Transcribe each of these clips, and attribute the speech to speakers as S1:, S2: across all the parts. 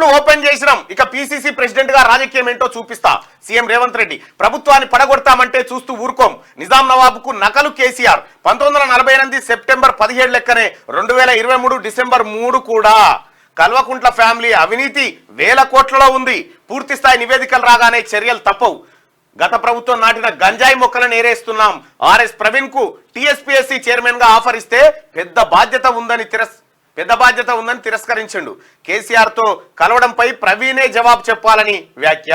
S1: గేట్లు ఓపెన్ చేసినాం. ఇక పిసిసి ప్రెసిడెంట్ గా రాజకీయం ఏంటో చూపిస్తా. సీఎం రేవంత్ రెడ్డి ప్రభుత్వాన్ని పడగొడతామంటే చూస్తూ ఊరుకోం. నిజాం నవాబుకు నకలు కేసీఆర్. 1948 సెప్టెంబర్ 17 లెక్కనే 2023 డిసెంబర్ 3 కూడా. కల్వకుంట్ల ఫ్యామిలీ అవినీతి వేల కోట్లలో ఉంది. పూర్తి స్థాయి నివేదికలు రాగానే చర్యలు తప్పవు. గత ప్రభుత్వం నాటిన గంజాయి మొక్కలను ఏరేస్తున్నాం. ఆర్ఎస్ ప్రవీణ్ కు టీఎస్పీఎస్సీ చైర్మన్ గా ఆఫర్ ఇస్తే పెద్ద బాధ్యత ఉందని తిరస్కరించిండు. కేసీఆర్ తో కలవడంపై ప్రవీణే జవాబు చెప్పాలని వ్యాఖ్య.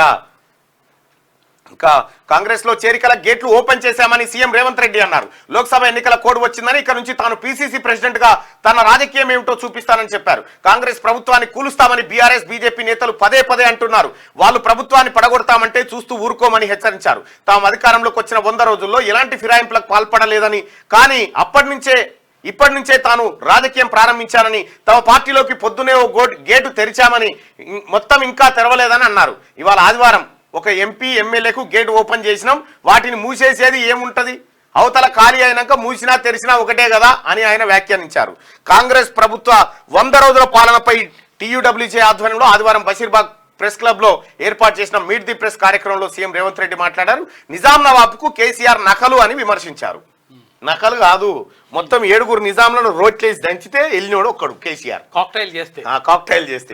S1: ఇంకా కాంగ్రెస్ లో చేరికల గేట్లు ఓపెన్ చేశామని సీఎం రేవంత్ రెడ్డి అన్నారు. లోక్సభ ఎన్నికల కోడ్ వచ్చిందని ఇక నుంచి తాను పిసిసి ప్రెసిడెంట్ గా తన రాజకీయం ఏమిటో చూపిస్తానని చెప్పారు. కాంగ్రెస్ ప్రభుత్వాన్ని కూలుస్తామని బీఆర్ఎస్ బీజేపీ నేతలు పదే పదే అంటున్నారు. వాళ్ళు ప్రభుత్వాన్ని పడగొడతామంటే చూస్తూ ఊరుకోమని హెచ్చరించారు. తాము అధికారంలోకి వచ్చిన 100 రోజుల్లో ఎలాంటి ఫిరాయింపులకు పాల్పడలేదని, కానీ ఇప్పటి నుంచే తాను రాజకీయం ప్రారంభించానని, తమ పార్టీలోకి పొద్దునే ఓ గేటు తెరిచామని, మొత్తం ఇంకా తెరవలేదని అన్నారు. ఇవాళ ఆదివారం ఒక ఎంపీ ఎమ్మెల్యేకు గేటు ఓపెన్ చేసినాం, వాటిని మూసేసేది ఏముంటది, అవతల ఖాళీ అయినాక మూసినా తెరిచినా ఒకటే కదా అని ఆయన వ్యాఖ్యానించారు. కాంగ్రెస్ ప్రభుత్వ 100 రోజుల పాలనపై టీయూడబ్ల్యూజే ఆధ్వర్యంలో ఆదివారం బషీర్బాగ్ ప్రెస్ క్లబ్ లో ఏర్పాటు చేసిన మీట్ ది ప్రెస్ కార్యక్రమంలో సీఎం రేవంత్ రెడ్డి మాట్లాడారు. నిజాం నవాబుకు కేసీఆర్ నకలు అని విమర్శించారు. నకలు కాదు, మొత్తం 7 నిజాంలను రోట్లేసి దంచితే వెళ్ళినోడు ఒక్కడు కేసీఆర్. కాక్టైల్ చేస్తే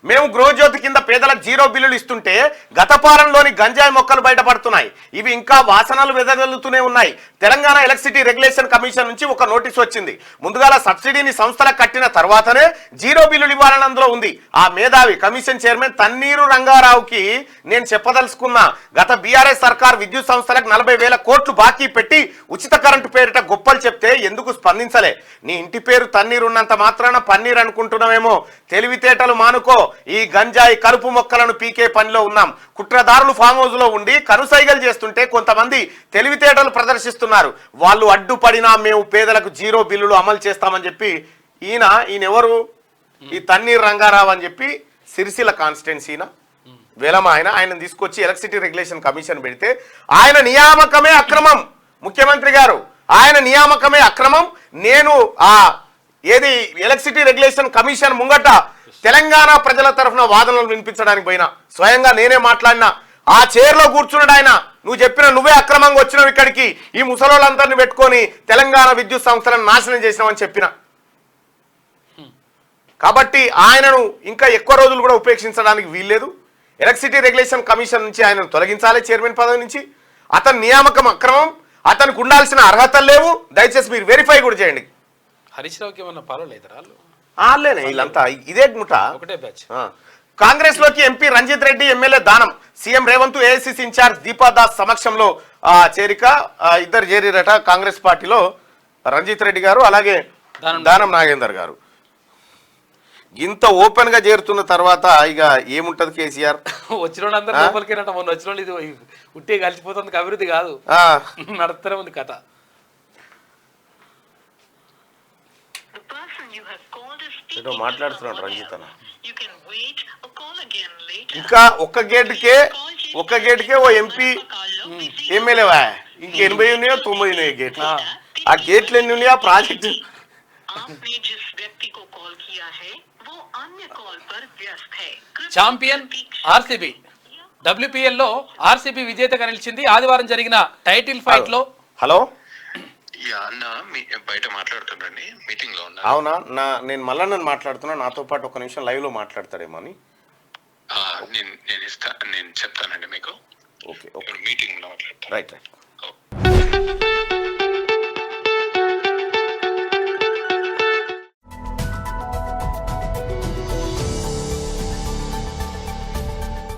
S1: మేము గృహజ్యోతి కింద పేదలకు 0 బిల్లులు ఇస్తుంటే గత పాలనలోని గంజాయి మొక్కలు బయటపడుతున్నాయి. ఇవి ఇంకా వాసనలు వెదజల్లుతూనే ఉన్నాయి. తెలంగాణ ఎలక్ట్రిసిటీ రెగ్యులేషన్ కమిషన్ నుంచి ఒక నోటీస్ వచ్చింది. ముందుగాల సబ్సిడీని సంస్థలకు కట్టిన తర్వాతనే 0 బిల్లులు ఇవ్వాలని అందులో ఉంది. ఆ మేధావి కమిషన్ చైర్మన్ తన్నీరు రంగారావుకి నేను చెప్పదలుచుకున్నా, గత బీఆర్ఎస్ సర్కార్ విద్యుత్ సంస్థలకు 40,000 కోట్లు బాకీ పెట్టి ఉచిత కరెంటు పేరిట గొప్పలు చెప్తే ఎందుకు స్పందించలే? నీ ఇంటి పేరు తన్నీరు ఉన్నంత మాత్రాన పన్నీర్ అనుకుంటున్నామేమో. తెలివితేటలు మానుకో. ఈ గంజాయి కలుపు మొక్కలను పీకే పనిలో ఉన్నాం. కుట్రదారులు ఫామ్ హౌస్ లో ఉండి కనుసైగలు చేస్తుంటే కొంతమంది తెలివితేటలు ప్రదర్శిస్తున్నారు. వాళ్ళు అడ్డుపడినా మేము పేదలకు 0 బిల్లులు అమలు చేస్తామని చెప్పి ఈయన ఎవరు? ఈ తన్నీర్ రంగారావు అని చెప్పి సిరిసిల్ల కాన్స్టిట్యున్సీన వేలమ ఆయన తీసుకొచ్చి ఎలక్ట్రిసిటీ రెగ్యులేషన్ కమిషన్ పెడితే ఆయన నియామకమే అక్రమం. ముఖ్యమంత్రి గారు ఆయన నియామకమే అక్రమం. నేను ఏది ఎలక్ట్రిసిటీ రెగ్యులేషన్ కమిషన్ ముంగట తెలంగాణ ప్రజల తరఫున వాదనలు వినిపించడానికి పోయినా స్వయంగా నేనే మాట్లాడినా. ఆ చైర్లో కూర్చున్నాడు ఆయన. నువ్వే అక్రమంగా వచ్చినావు ఇక్కడికి, ఈ ముసలోళ్ళందరినీ పెట్టుకొని తెలంగాణ విద్యుత్ సంస్థలను నాశనం చేసినావని చెప్పిన. కాబట్టి ఆయనను ఇంకా ఎక్కువ రోజులు కూడా ఉపేక్షించడానికి వీల్లేదు. ఎలక్ట్రిసిటీ రెగ్యులేషన్ కమిషన్ నుంచి ఆయనను తొలగించాలి చైర్మన్ పదవి నుంచి. అతని నియామకం అక్రమం, అతనికి ఉండాల్సిన అర్హతలు లేవు. దయచేసి మీరు వెరిఫై కూడా చేయండి.
S2: హరీష్ రావుకి ఏమన్నా పర్వాలేదా?
S1: వాళ్ళేనే వీళ్ళంతా ఇదే ముఠ. కాంగ్రెస్ లోకి MP Ranjith Reddy, MLA Danam. CM Revanth AICC incharge Deepa Das సమక్షంలో చేరిక. ఇద్దరు చేరిరట కాంగ్రెస్ పార్టీలో, రంజిత్ రెడ్డి గారు అలాగే దానం నాగేందర్ గారు. ఇంత ఓపెన్ గా చేరుతున్న తర్వాత ఇక ఏముంటది కేసీఆర్?
S2: వచ్చిన లోపలికి మొన్న వచ్చిన ఇది ఉట్టే కలిసిపోతుంది, అభివృద్ధి కాదు, నడుస్తూనే ఉంది కథ.
S1: మాట్లాడుతున్నాడు రంజిత్ అన్న. ఇంకా ఒక్క గేటుకే ఓ ఎంపీ ఎమ్మెల్యేవా, ఇంక 80 ఉన్నాయో 90 ఉన్నాయి గేట్లు. ఆ గేట్లు ఎన్ని ఉన్నాయో ప్రాజెక్టు
S2: ఛాంపియన్ ఆర్సీబీ. WPL లో ఆర్సీబీ విజేతగా నిలిచింది. ఆదివారం జరిగిన టైటిల్ ఫైట్ లో.
S1: హలో
S3: బయట మాట్లాడుతుండండి, మీటింగ్ లో ఉన్నా.
S1: అవునా? నేను మళ్ళా మాట్లాడుతున్నా, నాతో పాటు ఒక నిమిషం లైవ్ లో మాట్లాడతాడేమో అని.
S3: నేను చెప్తానండి మీకు.
S1: ఓకే,
S3: మీటింగ్ లో మాట్లాడతాను.
S1: రైట్.